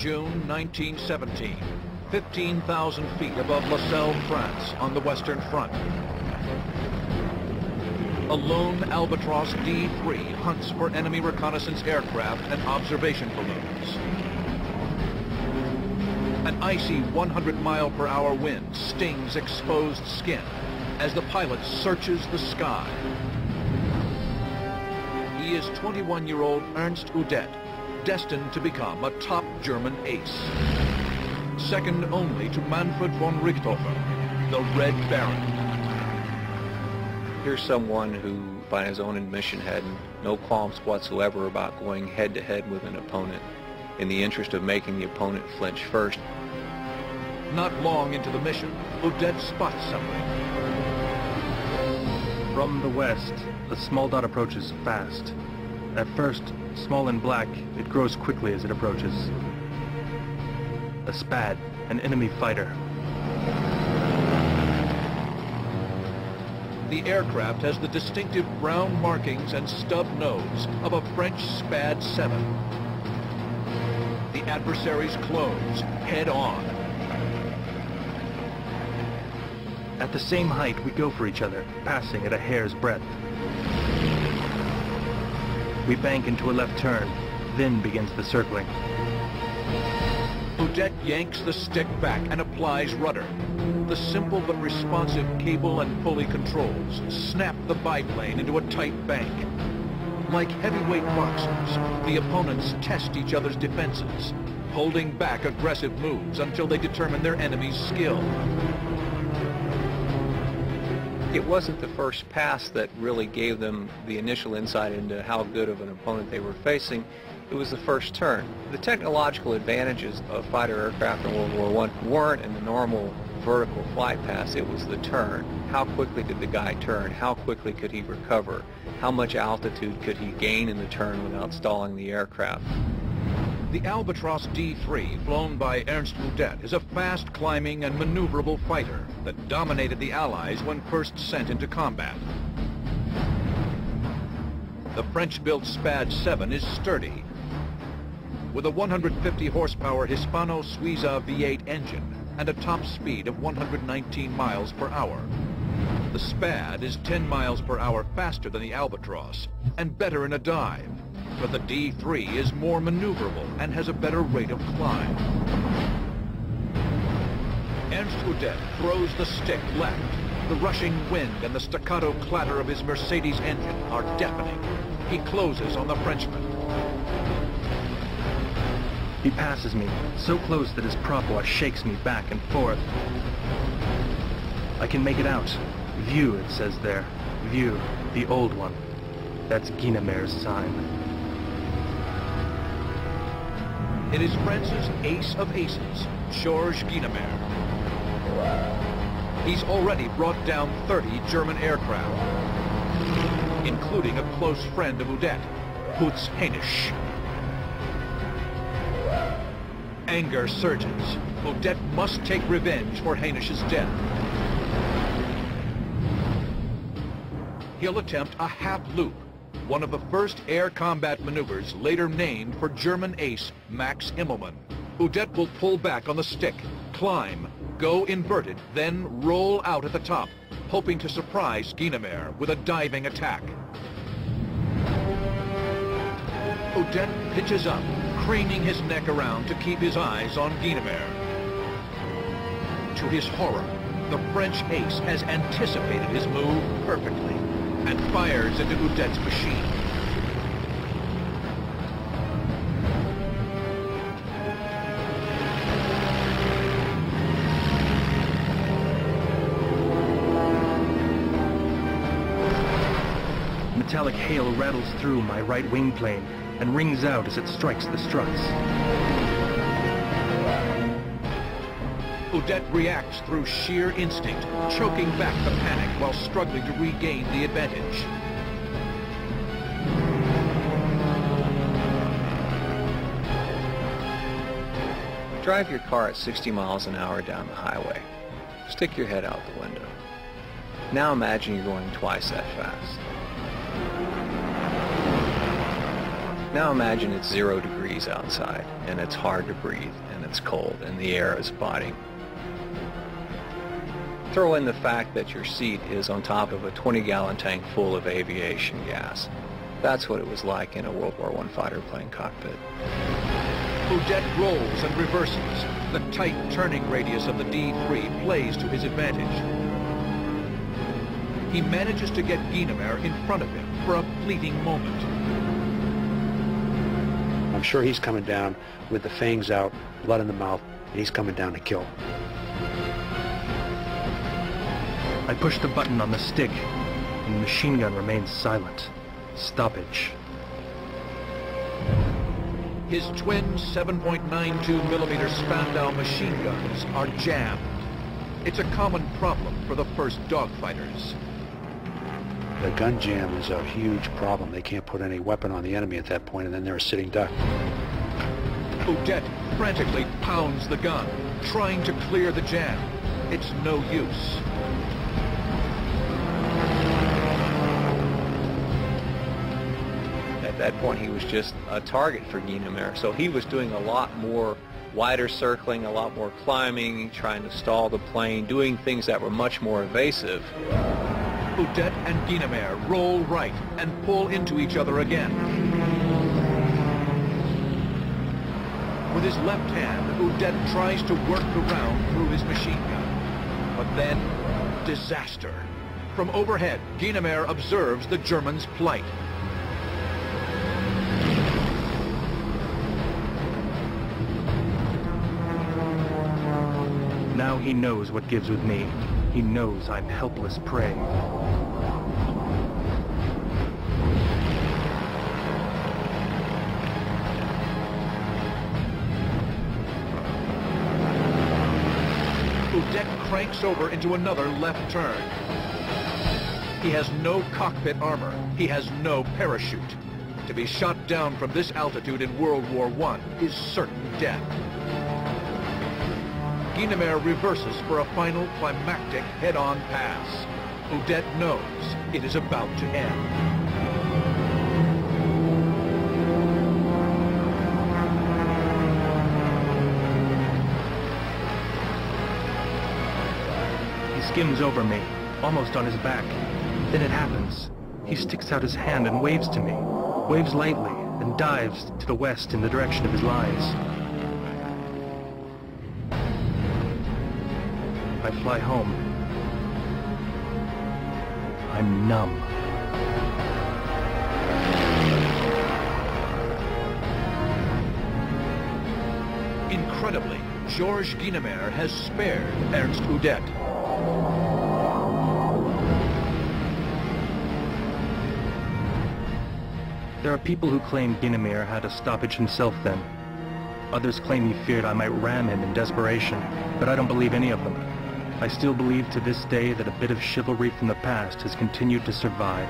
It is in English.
June 1917, 15,000 feet above La Selle, France, on the Western Front. A lone Albatross D-3 hunts for enemy reconnaissance aircraft and observation balloons. An icy 100-mile-per-hour wind stings exposed skin as the pilot searches the sky. He is 21-year-old Yernest Udet, destined to become a top German ace. Second only to Manfred von Richthofen, the Red Baron. Here's someone who, by his own admission, had no qualms whatsoever about going head-to-head with an opponent in the interest of making the opponent flinch first. Not long into the mission, Udet spots something. From the west, a small dot approaches fast. At first, small and black, it grows quickly as it approaches. A Spad, an enemy fighter. The aircraft has the distinctive brown markings and stub nose of a French Spad 7. The adversaries close, head on. At the same height, we go for each other, passing at a hair's breadth. We bank into a left turn, then begins the circling. Udet yanks the stick back and applies rudder. The simple but responsive cable and pulley controls snap the biplane into a tight bank. Like heavyweight boxers, the opponents test each other's defenses, holding back aggressive moves until they determine their enemy's skill. It wasn't the first pass that really gave them the initial insight into how good of an opponent they were facing. It was the first turn. The technological advantages of fighter aircraft in World War I weren't in the normal vertical flight pass. It was the turn. How quickly did the guy turn? How quickly could he recover? How much altitude could he gain in the turn without stalling the aircraft? The Albatross D-3, flown by Yernest Udet, is a fast-climbing and maneuverable fighter that dominated the Allies when first sent into combat. The French-built Spad 7 is sturdy. With a 150-horsepower Hispano-Suiza V8 engine and a top speed of 119 miles per hour. The Spad is 10 miles per hour faster than the Albatross and better in a dive. But the D-3 is more maneuverable and has a better rate of climb. Yernest Udet throws the stick left. The rushing wind and the staccato clatter of his Mercedes engine are deafening. He closes on the Frenchman. He passes me, so close that his prop wash shakes me back and forth. I can make it out. View, it says there. View, the old one. That's Ginemer's sign. It is France's ace of aces, Žoržom Ginemerom. He's already brought down 30 German aircraft, including a close friend of Udet, Heinisch. Anger surges. Udet must take revenge for Heinisch's death. He'll attempt a half-loop, one of the first air combat maneuvers later named for German ace Max Immelmann. Udet will pull back on the stick, climb, go inverted, then roll out at the top, hoping to surprise Ginemer with a diving attack. Udet pitches up, craning his neck around to keep his eyes on Ginemer. To his horror, the French ace has anticipated his move perfectly and fires into Udet's machine. Metallic hail rattles through my right wing plane and rings out as it strikes the struts. Udet reacts through sheer instinct, choking back the panic while struggling to regain the advantage. Drive your car at 60 miles an hour down the highway. Stick your head out the window. Now imagine you're going twice that fast. Now imagine it's 0 degrees outside, and it's hard to breathe, and it's cold, and the air is biting. Throw in the fact that your seat is on top of a 20-gallon tank full of aviation gas. That's what it was like in a World War I fighter plane cockpit. Udet rolls and reverses. The tight turning radius of the D-3 plays to his advantage. He manages to get Ginemer in front of him for a fleeting moment. I'm sure he's coming down with the fangs out, blood in the mouth, and he's coming down to kill. I push the button on the stick, and the machine gun remains silent. Stoppage. His twin 7.92mm Spandau machine guns are jammed. It's a common problem for the first dogfighters. The gun jam is a huge problem. They can't put any weapon on the enemy at that point, and then they're a sitting duck. Udet frantically pounds the gun, trying to clear the jam. It's no use. At that point, he was just a target for Ginemera, so he was doing a lot more wider circling, a lot more climbing, trying to stall the plane, doing things that were much more evasive. Udet and Ginemer roll right and pull into each other again. With his left hand, Udet tries to work the round through his machine gun. But then, disaster. From overhead, Ginemer observes the German's plight. Now he knows what gives with me. He knows I'm helpless prey. Udet cranks over into another left turn. He has no cockpit armor. He has no parachute. To be shot down from this altitude in World War I is certain death. Ginemer reverses for a final climactic head-on pass. Udet knows it is about to end. He skims over me, almost on his back. Then it happens. He sticks out his hand and waves to me, waves lightly, and dives to the west in the direction of his lines. I fly home. I'm numb. Incredibly, Žoržom Ginemerom has spared Yernest Udet. There are people who claim Ginemer had a stoppage himself then. Others claim he feared I might ram him in desperation, but I don't believe any of them. I still believe to this day that a bit of chivalry from the past has continued to survive.